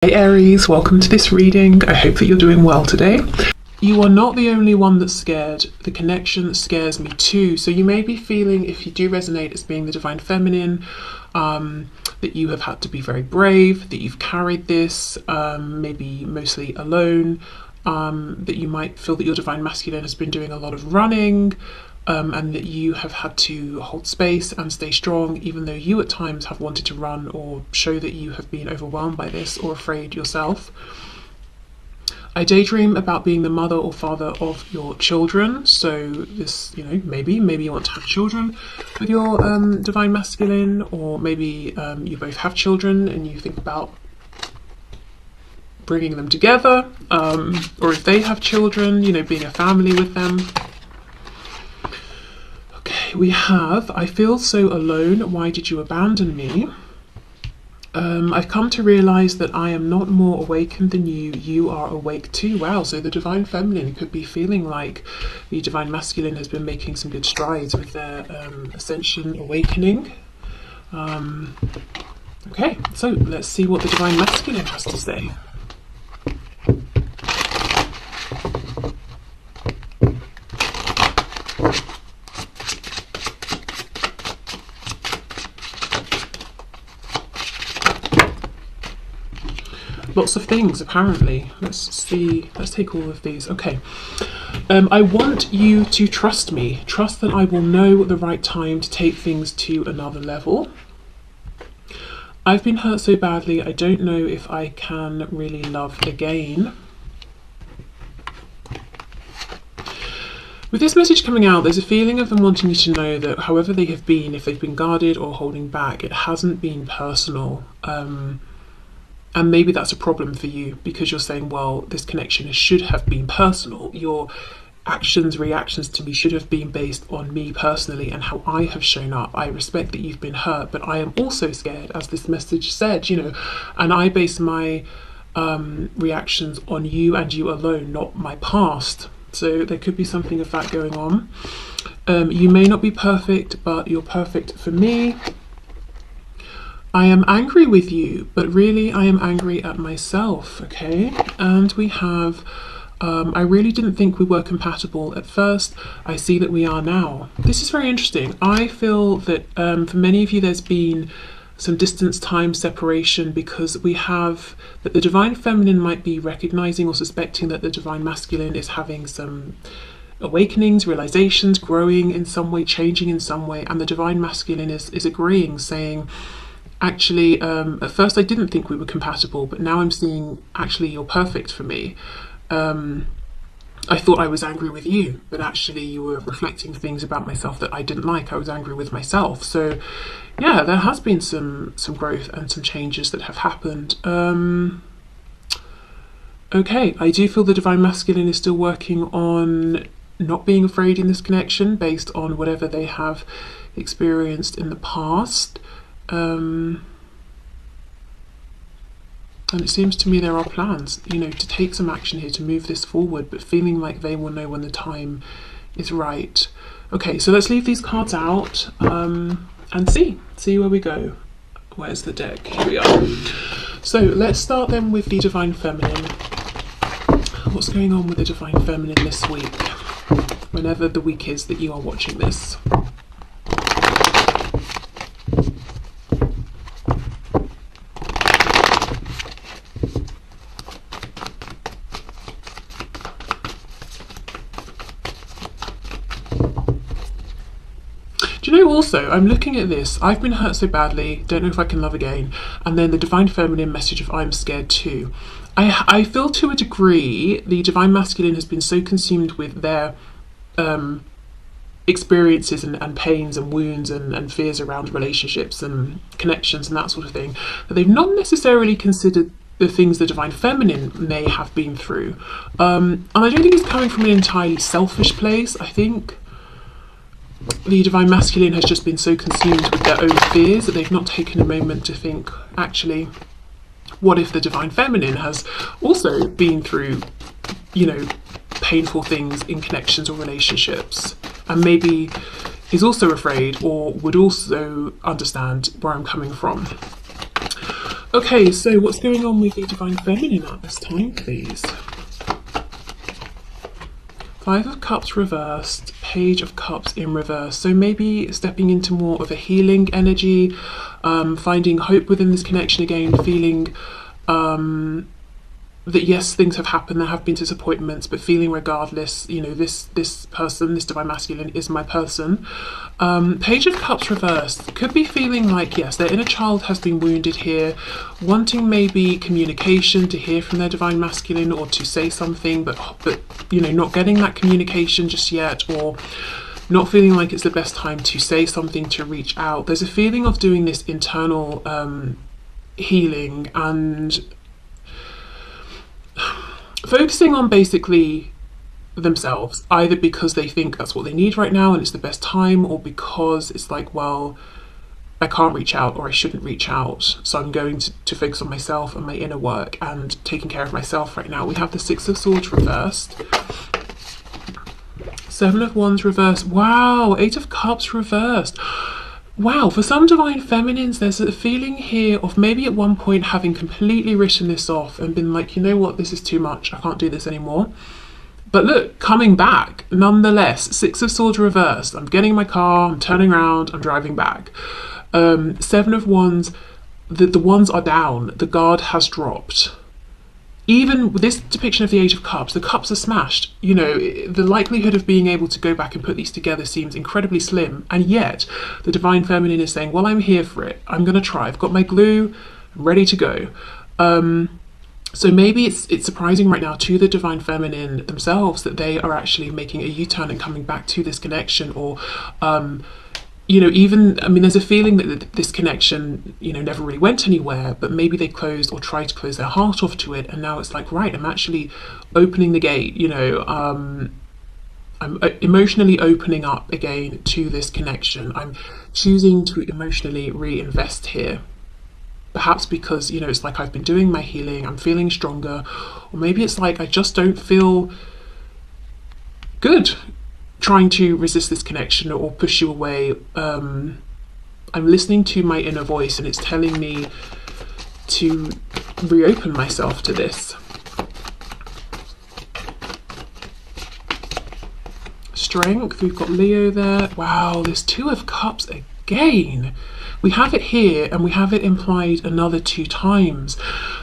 Hey Aries, welcome to this reading. I hope that you're doing well today. You are not the only one that's scared. The connection scares me too. So you may be feeling, if you do resonate as being the divine feminine, that you have had to be very brave, that you've carried this, maybe mostly alone, that you might feel that your divine masculine has been doing a lot of running, and that you have had to hold space and stay strong, even though you at times have wanted to run or show that you have been overwhelmed by this or afraid yourself. I daydream about being the mother or father of your children. So this, maybe you want to have children with your divine masculine, or maybe you both have children and you think about bringing them together, or if they have children, being a family with them. We have, I feel so alone, why did you abandon me? I've come to realise that I am not more awakened than you, you are awake too. Wow, so the divine feminine could be feeling like the divine masculine has been making some good strides with their ascension awakening. Okay, so let's see what the divine masculine has to say. Lots of things, apparently. Let's see. Let's take all of these. Okay. I want you to trust me. Trust that I will know the right time to take things to another level. I've been hurt so badly, I don't know if I can really love again. With this message coming out, there's a feeling of them wanting you to know that however they have been, if they've been guarded or holding back, it hasn't been personal. And maybe that's a problem for you because you're saying, well, this connection should have been personal. Your actions, reactions to me should have been based on me personally and how I have shown up. I respect that you've been hurt, but I am also scared, as this message said, and I base my reactions on you and you alone, not my past. So there could be something of that going on. You may not be perfect, but you're perfect for me. I am angry with you, but really I am angry at myself, okay? And we have, I really didn't think we were compatible at first. I see that we are now. This is very interesting. I feel that for many of you there's been some distance, time, separation, because we have that the divine feminine might be recognizing or suspecting that the divine masculine is having some awakenings, realizations, growing in some way, changing in some way, and the divine masculine is agreeing, saying, actually, at first I didn't think we were compatible, but now I'm seeing actually you're perfect for me. I thought I was angry with you, but actually you were reflecting things about myself that I didn't like. I was angry with myself. So yeah, there has been some growth and some changes that have happened. Okay, I do feel the divine masculine is still working on not being afraid in this connection based on whatever they have experienced in the past. And it seems to me there are plans, to take some action here, to move this forward, but feeling like they will know when the time is right. Okay, so let's leave these cards out and see where we go. Where's the deck? Here we are. So let's start then with the divine feminine. What's going on with the divine feminine this week, whenever the week is that you are watching this? Also, I'm looking at this, I've been hurt so badly, don't know if I can love again, and then the divine feminine message of I'm scared too. I feel to a degree the divine masculine has been so consumed with their experiences and pains and wounds and fears around relationships and connections and that sort of thing, that they've not necessarily considered the things the divine feminine may have been through. And I don't think it's coming from an entirely selfish place. I think the divine masculine has just been so consumed with their own fears that they've not taken a moment to think, actually, what if the divine feminine has also been through, painful things in connections or relationships, and maybe is also afraid or would also understand where I'm coming from. Okay, so what's going on with the Divine Feminine at this time, please? Five of Cups reversed, Page of Cups in reverse. So maybe stepping into more of a healing energy, finding hope within this connection again, feeling that yes, things have happened, there have been disappointments, but feeling regardless, you know, this person, this divine masculine is my person. Page of Cups reversed could be feeling like, yes, their inner child has been wounded here, wanting maybe communication, to hear from their divine masculine or to say something, but you know, not getting that communication just yet, or not feeling like it's the best time to say something, to reach out. There's a feeling of doing this internal healing and focusing on basically themselves, either because they think that's what they need right now and it's the best time, or because it's like, well, I can't reach out or I shouldn't reach out, so I'm going to focus on myself and my inner work and taking care of myself right now. We have the Six of Swords reversed, Seven of Wands reversed, wow, Eight of Cups reversed. Wow, for some divine feminines, there's a feeling here of maybe at one point having completely written this off and been like, you know what, this is too much, I can't do this anymore. But look, coming back, nonetheless, Six of Swords reversed. I'm getting in my car, I'm turning around, I'm driving back. Seven of Wands, the wands are down, the guard has dropped. Even with this depiction of the Age of Cups, the cups are smashed. You know, the likelihood of being able to go back and put these together seems incredibly slim. And yet, the Divine Feminine is saying, well, I'm here for it. I'm going to try. I've got my glue, I'm ready to go. So maybe it's surprising right now to the Divine Feminine themselves that they are actually making a U-turn and coming back to this connection, or you know, even, I mean, there's a feeling that this connection, you know, never really went anywhere, but maybe they closed or tried to close their heart off to it, and now it's like, right, I'm actually opening the gate, you know, I'm emotionally opening up again to this connection. I'm choosing to emotionally reinvest here. Perhaps because, you know, it's like I've been doing my healing, I'm feeling stronger, or maybe it's like I just don't feel good trying to resist this connection or push you away. I'm listening to my inner voice and it's telling me to reopen myself to this. Strength, we've got Leo there. Wow, there's Two of Cups again. We have it here and we have it implied another 2 times.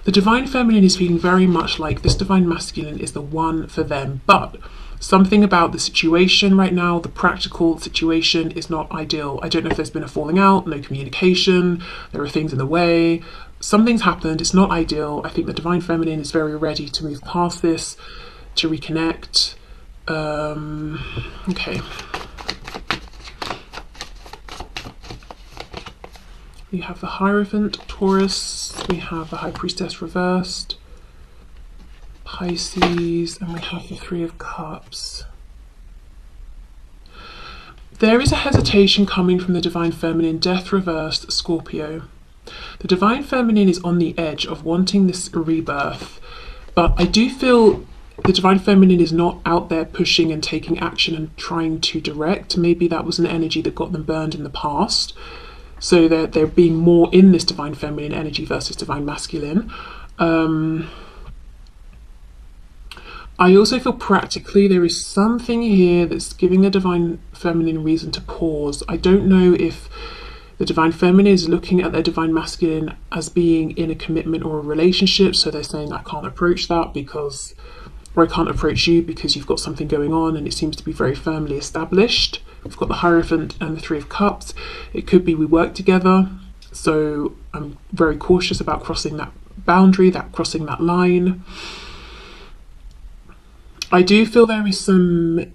The Divine Feminine is feeling very much like this Divine Masculine is the one for them, but something about the situation right now, the practical situation, is not ideal. I don't know if there's been a falling out, no communication, there are things in the way, something's happened, it's not ideal. I think the Divine Feminine is very ready to move past this, to reconnect. Okay. We have the Hierophant, Taurus, we have the High Priestess reversed, Pisces, and we have the Three of Cups. There is a hesitation coming from the Divine Feminine, Death reversed, Scorpio. The Divine Feminine is on the edge of wanting this rebirth, but I do feel the Divine Feminine is not out there pushing and taking action and trying to direct. Maybe that was an energy that got them burned in the past. So they're being more in this Divine Feminine energy versus Divine Masculine. I also feel practically there is something here that's giving the Divine Feminine reason to pause. I don't know if the Divine Feminine is looking at their Divine Masculine as being in a commitment or a relationship, so they're saying, I can't approach that because, or I can't approach you because you've got something going on and it seems to be very firmly established. We've got the Hierophant and the Three of Cups. It could be we work together, so I'm very cautious about crossing that boundary, crossing that line. I do feel there is some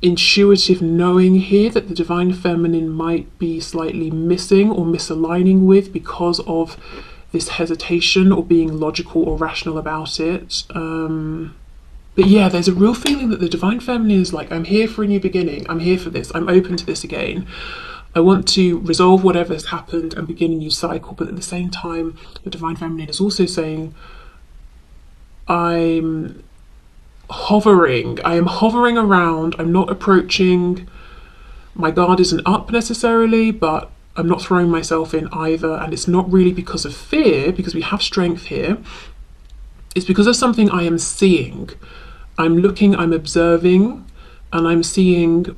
intuitive knowing here that the Divine Feminine might be slightly missing or misaligning with because of this hesitation or being logical or rational about it. But yeah, there's a real feeling that the Divine Feminine is like, I'm here for a new beginning, I'm here for this, I'm open to this again. I want to resolve whatever has happened and begin a new cycle, but at the same time, the Divine Feminine is also saying, I am hovering around, I'm not approaching, my guard isn't up necessarily, but I'm not throwing myself in either, and it's not really because of fear, because we have strength here. It's because of something I am seeing. I'm looking, I'm observing, and I'm seeing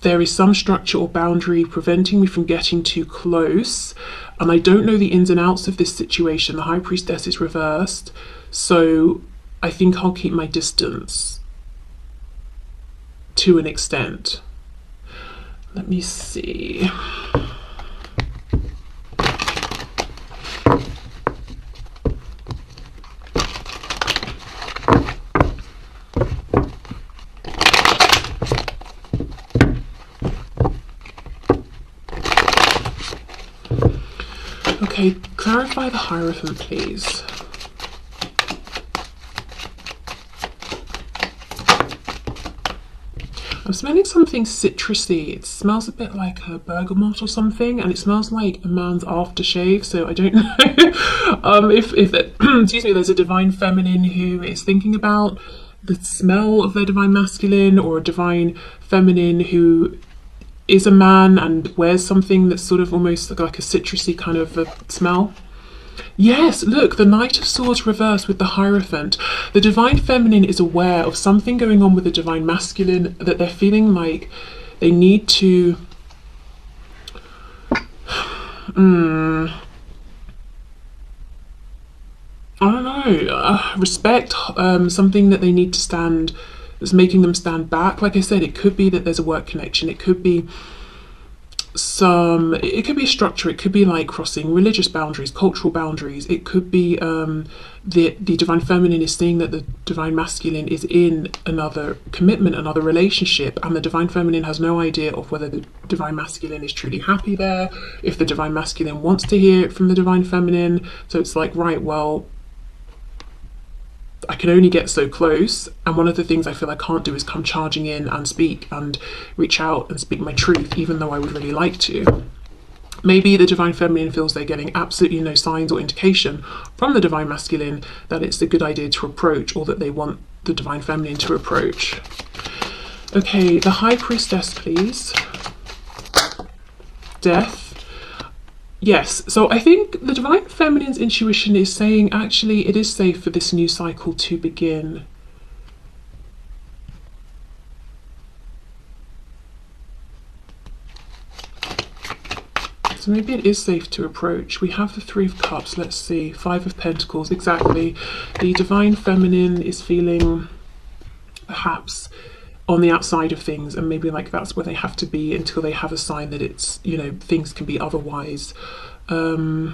there is some structure or boundary preventing me from getting too close, and I don't know the ins and outs of this situation. The High Priestess is reversed, so I think I'll keep my distance to an extent. Let me see. Okay, clarify the Hierophant, please. I'm smelling something citrusy. It smells a bit like a bergamot or something, and it smells like a man's aftershave. So I don't know if excuse me, there's a divine feminine who is thinking about the smell of their divine masculine, or a divine feminine who is a man and wears something that's sort of almost like a citrusy kind of a smell. Yes, look, the Knight of Swords reversed with the Hierophant. The divine feminine is aware of something going on with the divine masculine, that they're feeling like they need to I don't know, respect something that they need to stand, that's making them stand back. Like I said, it could be that there's a work connection, it could be it could be a structure, it could be like crossing religious boundaries, cultural boundaries, it could be the divine feminine is seeing that the divine masculine is in another commitment, another relationship, and the divine feminine has no idea of whether the divine masculine is truly happy there, if the divine masculine wants to hear it from the divine feminine. So it's like, right, well, I can only get so close, and one of the things I feel I can't do is come charging in and speak and reach out and speak my truth, even though I would really like to. Maybe the divine feminine feels they're getting absolutely no signs or indication from the divine masculine that it's a good idea to approach, or that they want the divine feminine to approach. Okay, the High Priestess, please. Death. Yes, so I think the divine feminine's intuition is saying, actually, it is safe for this new cycle to begin. So maybe it is safe to approach. We have the Three of Cups, let's see, Five of Pentacles, exactly. The divine feminine is feeling perhaps on the outside of things, and maybe like that's where they have to be until they have a sign that it's, you know, things can be otherwise. This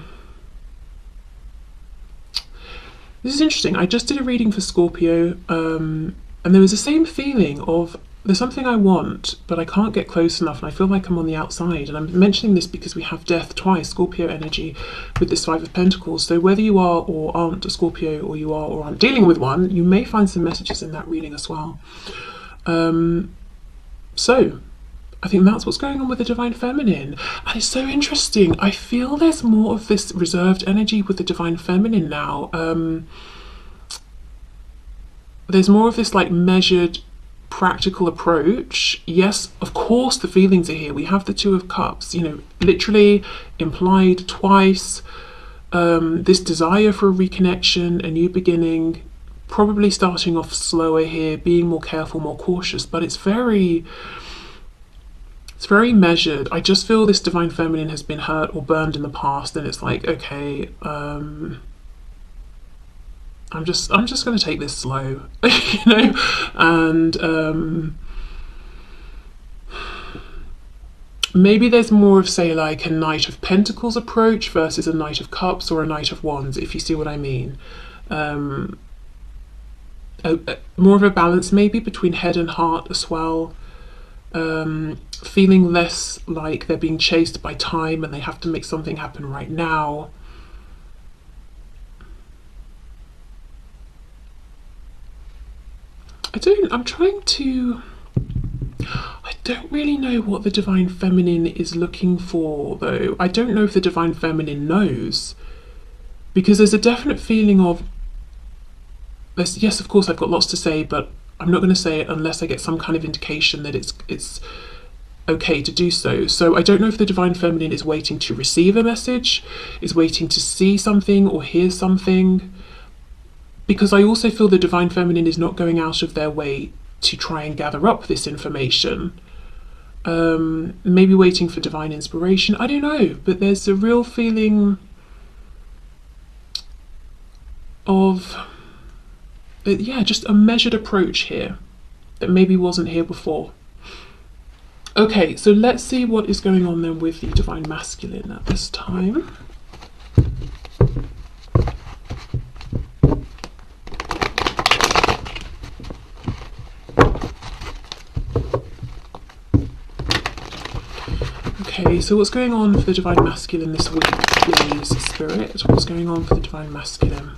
is interesting. I just did a reading for Scorpio, and there was the same feeling of, there's something I want, but I can't get close enough, and I feel like I'm on the outside. And I'm mentioning this because we have death twice, Scorpio energy, with this Five of Pentacles. So whether you are or aren't a Scorpio, or you are or aren't dealing with one, you may find some messages in that reading as well. So I think that's what's going on with the divine feminine, and it's so interesting. I feel there's more of this reserved energy with the divine feminine now. There's more of this like measured, practical approach. Yes, of course the feelings are here. We have the Two of Cups, you know, literally implied twice. This desire for a reconnection, a new beginning, probably starting off slower here, being more careful, more cautious, but it's very measured. I just feel this divine feminine has been hurt or burned in the past, and it's like, okay, I'm just going to take this slow, you know, and maybe there's more of, say, like a Knight of Pentacles approach versus a Knight of Cups or a Knight of Wands, if you see what I mean. More of a balance maybe between head and heart as well. Feeling less like they're being chased by time and they have to make something happen right now. I don't really know what the divine feminine is looking for, though. I don't know if the divine feminine knows, because there's a definite feeling of, yes, of course I've got lots to say, but I'm not going to say it unless I get some kind of indication that it's okay to do so. So I don't know if the divine feminine is waiting to receive a message, is waiting to see something or hear something, because I also feel the divine feminine is not going out of their way to try and gather up this information. Maybe waiting for divine inspiration, I don't know, but there's a real feeling of, yeah, just a measured approach here that maybe wasn't here before. Okay, so let's see what is going on then with the divine masculine at this time. Okay, so what's going on for the divine masculine this week, please, Spirit? What's going on for the divine masculine?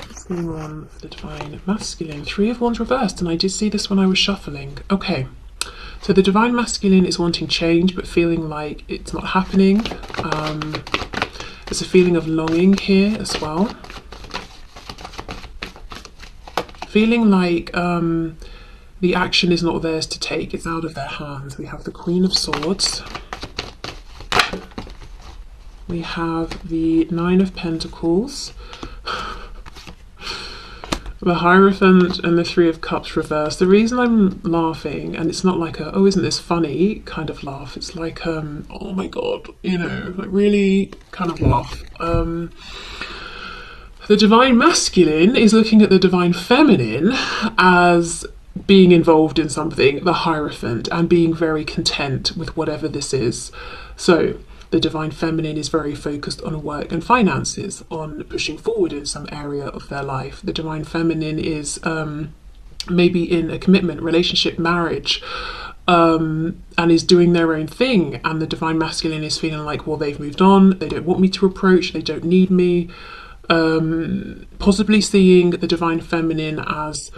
What's going on for the divine masculine? Three of Wands reversed, and I did see this when I was shuffling. Okay, so the divine masculine is wanting change, but feeling like it's not happening. There's a feeling of longing here as well. Feeling like the action is not theirs to take, it's out of their hands. We have the Queen of Swords. We have the Nine of Pentacles. The Hierophant and the Three of Cups reversed. The reason I'm laughing, and it's not like a, oh, isn't this funny kind of laugh. It's like, oh my God, you know, like really kind of laugh. The divine masculine is looking at the divine feminine as being involved in something, the Hierophant, and being very content with whatever this is. So the divine feminine is very focused on work and finances, on pushing forward in some area of their life. The divine feminine is maybe in a commitment, relationship, marriage, and is doing their own thing. And the divine masculine is feeling like, well, they've moved on, they don't want me to approach, they don't need me. Possibly seeing the divine feminine as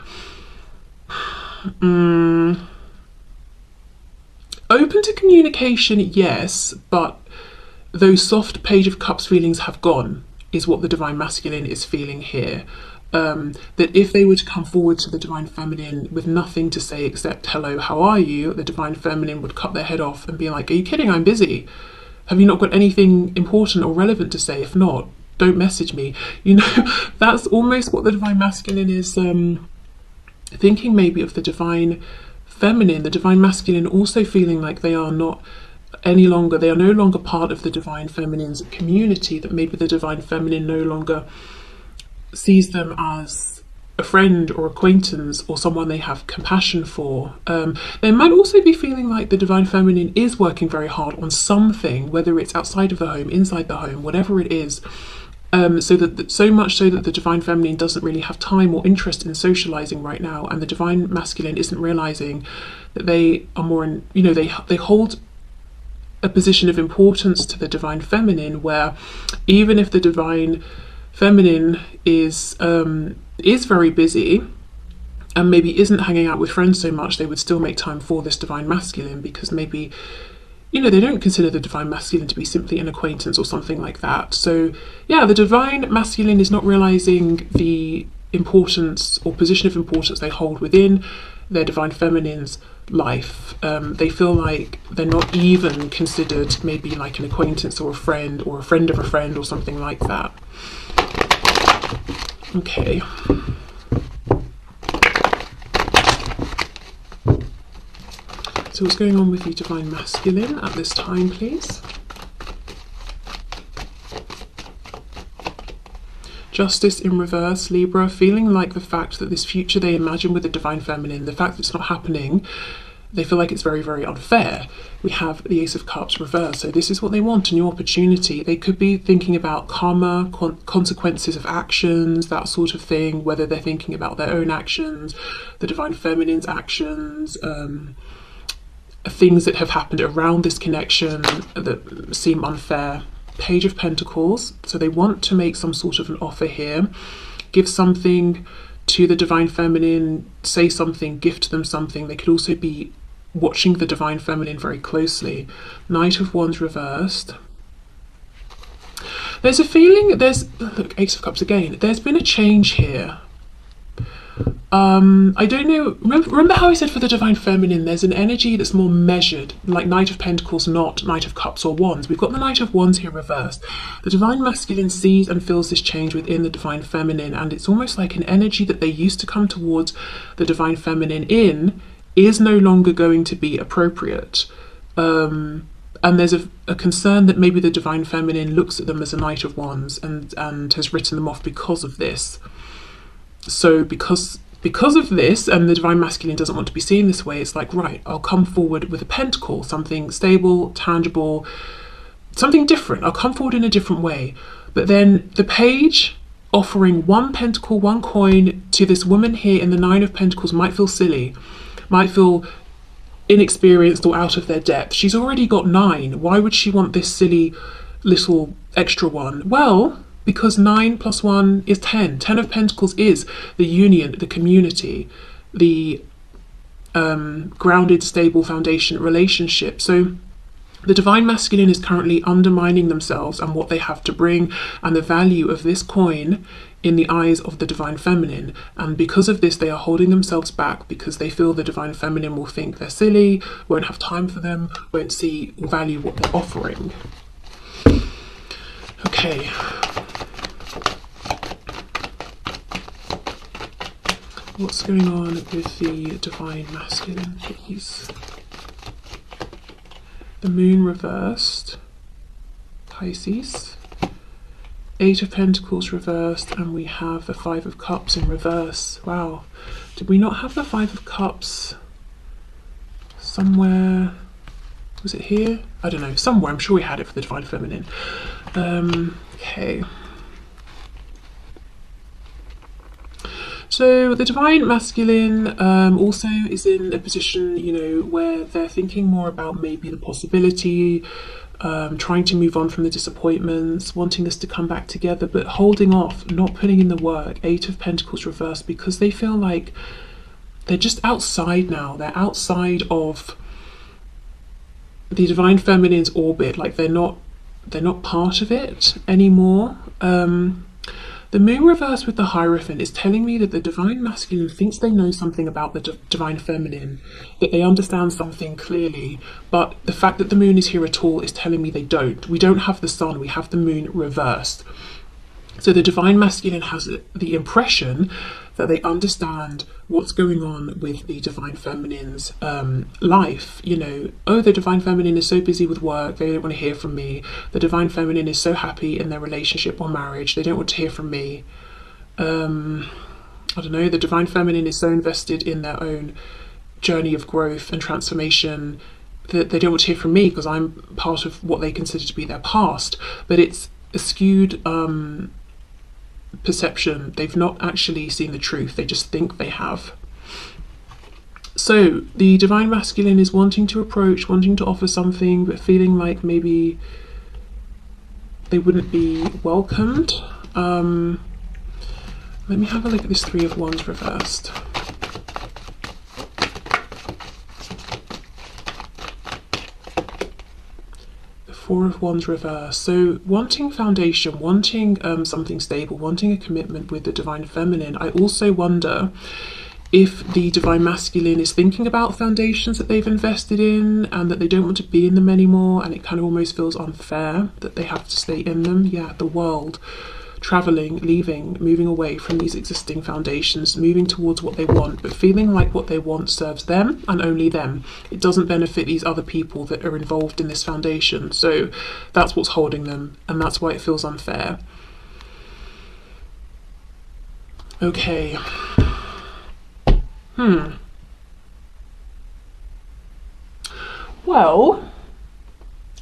open to communication, yes, but those soft Page of Cups feelings have gone, is what the divine masculine is feeling here. That if they were to come forward to the divine feminine with nothing to say except, hello, how are you? The divine feminine would cut their head off and be like, are you kidding? I'm busy. Have you not got anything important or relevant to say? If not, don't message me. You know, that's almost what the divine masculine is thinking maybe of the divine feminine. The divine masculine also feeling like they are not any longer, they are no longer part of the divine feminine's community, that maybe the divine feminine no longer sees them as a friend or acquaintance or someone they have compassion for. They might also be feeling like the divine feminine is working very hard on something, whether it's outside of the home, inside the home, whatever it is. So much so that the divine feminine doesn't really have time or interest in socializing right now, and the divine masculine isn't realizing that they are more in, you know, they hold a position of importance to the divine feminine, where even if the divine feminine is very busy and maybe isn't hanging out with friends so much, they would still make time for this divine masculine, because maybe, you know, they don't consider the divine masculine to be simply an acquaintance or something like that. So yeah, the divine masculine is not realizing the importance or position of importance they hold within their divine feminine's life. They feel like they're not even considered maybe like an acquaintance or a friend of a friend or something like that. Okay. So what's going on with the divine masculine at this time, please? Justice in reverse, Libra, feeling like the fact that this future they imagine with the divine feminine, the fact that it's not happening, they feel like it's very, very unfair. We have the Ace of Cups reversed. So this is what they want, a new opportunity. They could be thinking about karma, consequences of actions, that sort of thing, whether they're thinking about their own actions, the divine feminine's actions, things that have happened around this connection that seem unfair. Page of Pentacles, so they want to make some sort of an offer here, give something to the divine feminine, say something, gift them something. They could also be watching the divine feminine very closely. Knight of Wands reversed. There's a feeling, look, Ace of Cups again. There's been a change here. I don't know, remember how I said for the Divine Feminine, there's an energy that's more measured, like Knight of Pentacles, not Knight of Cups or Wands. We've got the Knight of Wands here reversed. The Divine Masculine sees and feels this change within the Divine Feminine, and it's almost like an energy that they used to come towards the Divine Feminine in is no longer going to be appropriate. And there's a concern that maybe the Divine Feminine looks at them as a Knight of Wands and has written them off because of this. So because of this, and the Divine Masculine doesn't want to be seen this way, it's like, right, I'll come forward with a pentacle, something stable, tangible, something different. I'll come forward in a different way. But then the page offering one pentacle, one coin to this woman here in the Nine of Pentacles might feel silly, might feel inexperienced or out of their depth. She's already got 9. Why would she want this silly little extra one? Well, because 9 plus 1 is 10. 10 of Pentacles is the union, the community, the grounded, stable foundation relationship. So the Divine Masculine is currently undermining themselves and what they have to bring and the value of this coin in the eyes of the Divine Feminine. And because of this, they are holding themselves back because they feel the Divine Feminine will think they're silly, won't have time for them, won't see or value what they're offering. Okay. What's going on with the Divine Masculine, please? The Moon reversed, Pisces. 8 of Pentacles reversed, and we have the 5 of Cups in reverse. Wow. Did we not have the 5 of Cups somewhere? Was it here? I don't know, somewhere. I'm sure we had it for the Divine Feminine. Okay. So the Divine Masculine also is in a position, you know, where they're thinking more about maybe the possibility, trying to move on from the disappointments, wanting us to come back together, but holding off, not putting in the work. 8 of Pentacles reversed, because they feel like they're just outside now. They're outside of the Divine Feminine's orbit, like they're not part of it anymore. The Moon reverse with the Hierophant is telling me that the Divine Masculine thinks they know something about the Divine Feminine, that they understand something clearly, but the fact that the Moon is here at all is telling me they don't. We don't have the Sun, we have the Moon reversed. So the Divine Masculine has the impression that they understand what's going on with the Divine Feminine's life. You know, oh, the Divine Feminine is so busy with work, they don't want to hear from me. The Divine Feminine is so happy in their relationship or marriage, they don't want to hear from me. I don't know, the Divine Feminine is so invested in their own journey of growth and transformation that they don't want to hear from me because I'm part of what they consider to be their past. But it's a skewed perception. They've not actually seen the truth, they just think they have. So the Divine Masculine is wanting to approach, wanting to offer something, but feeling like maybe they wouldn't be welcomed. Let me have a look at this 3 of Wands reversed. The 4 of Wands reversed. So wanting foundation, wanting something stable, wanting a commitment with the Divine Feminine. I also wonder if the Divine Masculine is thinking about foundations that they've invested in and that they don't want to be in them anymore, and it kind of almost feels unfair that they have to stay in them. Yeah, the world. Traveling, leaving, moving away from these existing foundations, moving towards what they want, but feeling like what they want serves them and only them. It doesn't benefit these other people that are involved in this foundation. So that's what's holding them, and that's why it feels unfair. Okay. Well,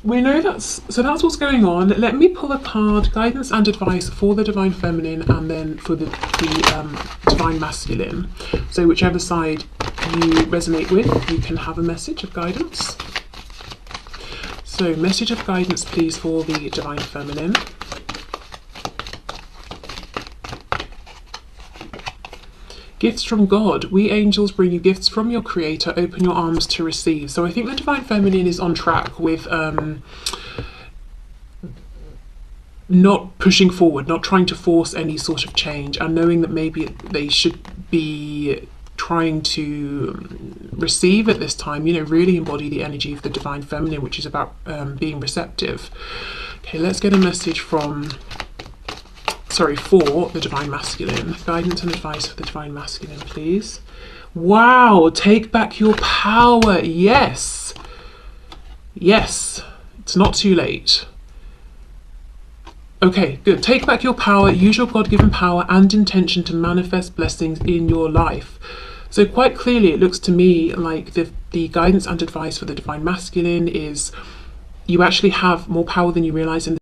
we know that's what's going on. Let me pull a card, guidance and advice for the Divine Feminine and then for the Divine Masculine. So whichever side you resonate with, you can have a message of guidance. So message of guidance, please, for the Divine Feminine. Gifts from God. We angels bring you gifts from your creator. Open your arms to receive. So I think the Divine Feminine is on track with not pushing forward, not trying to force any sort of change, and knowing that maybe they should be trying to receive at this time, really embody the energy of the divine feminine, which is about being receptive. Okay, let's get a message for the divine masculine. Guidance and advice for the divine masculine, please. Wow, take back your power. Yes. Yes, it's not too late. Okay, good. Take back your power, use your God-given power and intention to manifest blessings in your life. So quite clearly, it looks to me like the guidance and advice for the divine masculine is you actually have more power than you realize in